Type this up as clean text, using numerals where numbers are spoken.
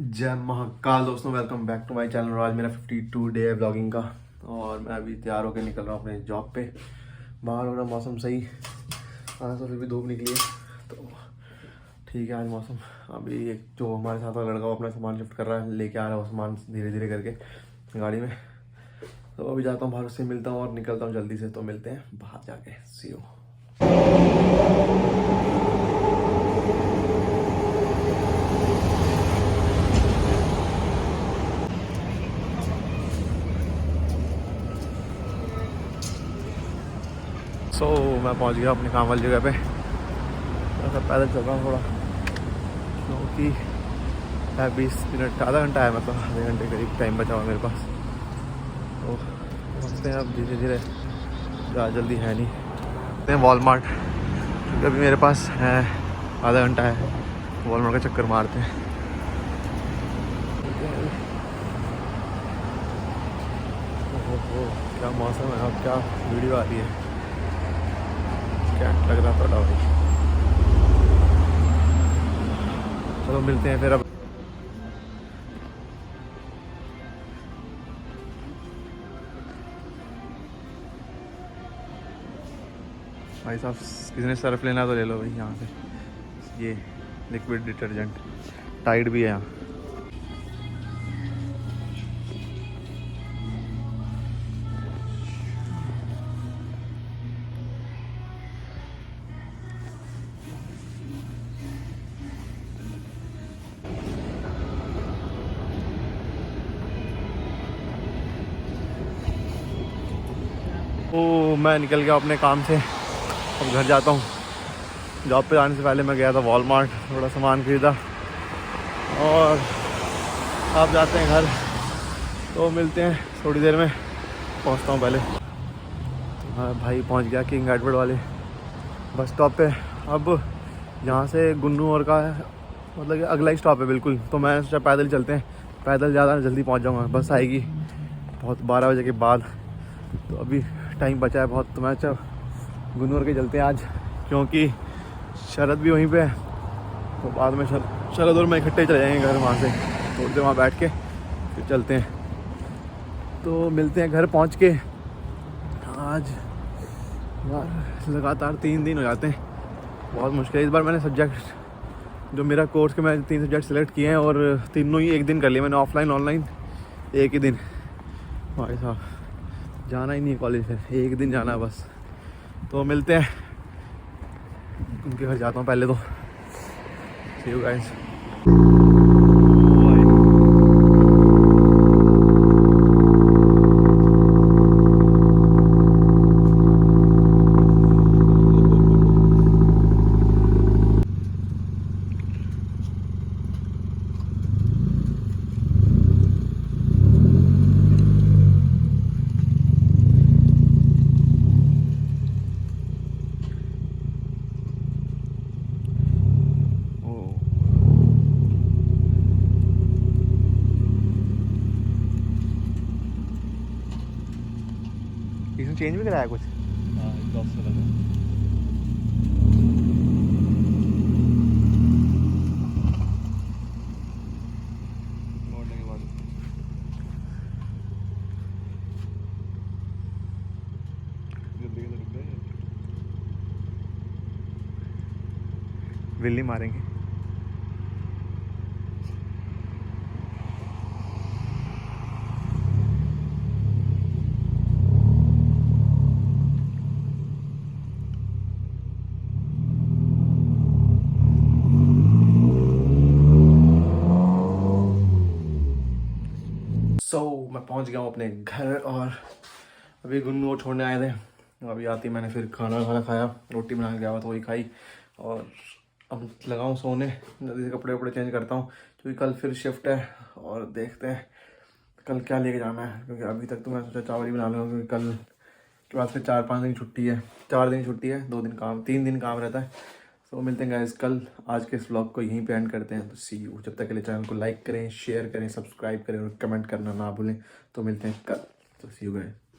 जय महाकाल दोस्तों, welcome back to my channel. आज मेरा 52 डे है ब्लॉगिंग का और मैं अभी तैयार होकर निकल रहा हूँ अपने जॉब पे। बाहर हो रहा मौसम सही, आज तो फिर भी धूप निकली है तो ठीक है आज मौसम। अभी एक जो हमारे साथ वाला लड़का वो अपना सामान शिफ्ट कर रहा है, लेके आ रहा है वो सामान धीरे धीरे करके गाड़ी में। तो अभी जाता हूँ बाहर, उससे मिलता हूँ और निकलता हूँ जल्दी से। तो मिलते हैं बाहर जाके, सी यू। मैं पहुंच गया अपने काम वाली जगह पे। ऐसा पैदल चल रहा हूँ थोड़ा, क्योंकि 20 मिनट आधा घंटा है, मतलब आधे घंटे करीब टाइम बचा हुआ मेरे पास। तो पहुँचते हैं अब धीरे धीरे, ज़्यादा जल्दी है नहीं। पहुँचते हैं वॉलमार्ट, क्योंकि अभी मेरे पास है आधा घंटा है। वॉलमार्ट का चक्कर मारते हैं। ओहो क्या मौसम है, अब क्या वीडियो आ रही है, क्या लग रहा था भाई। चलो मिलते हैं फिर अब। भाई साहब किसी ने सर्फ लेना तो ले लो भाई यहाँ से। ये लिक्विड डिटर्जेंट टाइड भी है यहाँ। ओ मैं निकल गया अपने काम से, अब घर जाता हूँ। जॉब पे जाने से पहले मैं गया था वॉलमार्ट, थोड़ा सामान खरीदा और अब जाते हैं घर। तो मिलते हैं थोड़ी देर में, पहुँचता हूँ पहले। हाँ भाई पहुँच गया किंग एडवर्ड वाले बस स्टॉप पे। अब यहाँ से गुन्नू का मतलब कि अगला ही स्टॉप है बिल्कुल। तो मैं सोचा पैदल चलते हैं, पैदल ज़्यादा जल्दी पहुँच जाऊँगा। बस आएगी बहुत 12 बजे के बाद, तो अभी टाइम बचा है बहुत। तो मैं अच्छा गुन्नू के चलते हैं आज, क्योंकि शरद भी वहीं पे है। तो बाद में शरद और मैं इकट्ठे चले जाएंगे घर, वहाँ से थोड़ी देर वहाँ बैठ के फिर चलते हैं। तो मिलते हैं घर पहुँच के। आज यार लगातार 3 दिन हो जाते हैं, बहुत मुश्किल है। इस बार मैंने सब्जेक्ट जो मेरा कोर्स के, मैं 3 सब्जेक्ट सेलेक्ट किए हैं और तीनों ही एक दिन कर लिए मैंने, ऑफलाइन ऑनलाइन एक ही दिन। भाई साहब जाना ही नहीं है कॉलेज, फिर एक दिन जाना है बस। तो मिलते हैं, उनके घर जाता हूँ पहले तो। सी यू गाइस। इसने चेंज भी कराया कुछ। हाँ एग्जॉस्ट से लगा। मोड़ने के बाद जल्दी से रुक गए। विल्ली मारेंगे। मैं पहुंच गया हूँ अपने घर और अभी गुन्नू को छोड़ने आए थे। अभी आती मैंने फिर खाना खाया, रोटी बना के गया हुआ तो वही खाई। और अब लगाऊँ सोने, जल्दी से कपड़े वपड़े चेंज करता हूँ, क्योंकि कल फिर शिफ्ट है। और देखते हैं कल क्या लेके जाना है, क्योंकि अभी तक तो मैं सोचा चावल ही बना लूँगा, क्योंकि कल के बाद फिर 4-5 दिन छुट्टी है। 4 दिन छुट्टी है, 2 दिन काम, 3 दिन काम रहता है। तो मिलते हैं गाइस कल। आज के इस व्लॉग को यहीं पे एंड करते हैं। तो सी यू। जब तक के लिए चैनल को लाइक करें, शेयर करें, सब्सक्राइब करें और कमेंट करना ना भूलें। तो मिलते हैं कल। तो सी यू गाइस।